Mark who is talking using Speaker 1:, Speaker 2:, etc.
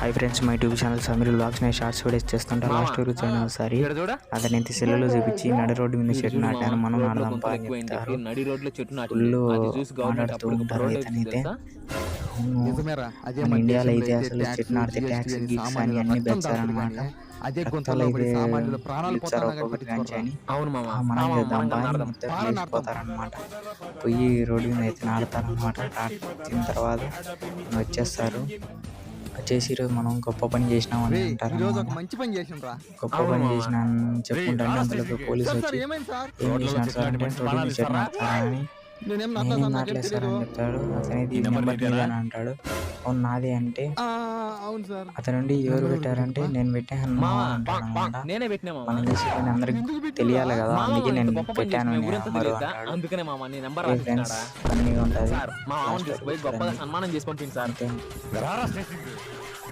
Speaker 1: Hi friends, my YouTube channel Sameer vlogs. నేను shorts videos చేస్తుంటా. Last video చూడండి ఒకసారి. అతనైతే సెల్లులో చూపించి నడి రోడ్డు మీద చెట్టు నాటాను, మనం నాడదాంపా అని చెప్తారు. ఫుల్ మాట్లాడుతూ ఉంటారు. అయితేనైతే మన ఇండియాలో అయితే అసలు చెట్టు నాటితే ట్యాక్స్ గిక్స్ అని అన్ని పెంచారనమాట. రక్తాలు అయితే పిలుస్తారు ఒక్కొక్కటి కానీ అని మనం చేద్దాంపా అని మొత్తం లేచిపోతారనమాట. పోయి రోడ్డు మీద అయితే నాడతారనమాట. నాటిన తర్వాత వచ్చేస్తారు. వచ్చేసి ఈరోజు మనం గొప్ప పని చేసినామని అంటారు. గొప్ప పని చేసిన చెప్పుకుంటాను. అందులో పోలీసు వచ్చి ఏం చేసినాడు సార్ అంటే రోడ్డు మీద చెట్టు నాటుతారా అని. నేనేం నాటలేదు సార్ అని చెప్తాడు. అతనైతే ఇది నెంబర్ నీదే అని అంటాడు. అవును నాదే అంటే అతనుండి ఎవరు పెట్టారంటే నేను పెట్టాను అంటాను అనమాట. మనం చేసే పని అందరికి తెలియాలి కదా, అందుకే నేను పెట్టాను నెంబరు అంటాడు. ఫ్రెండ్స్ ఫన్నీగా ఉంటుంది.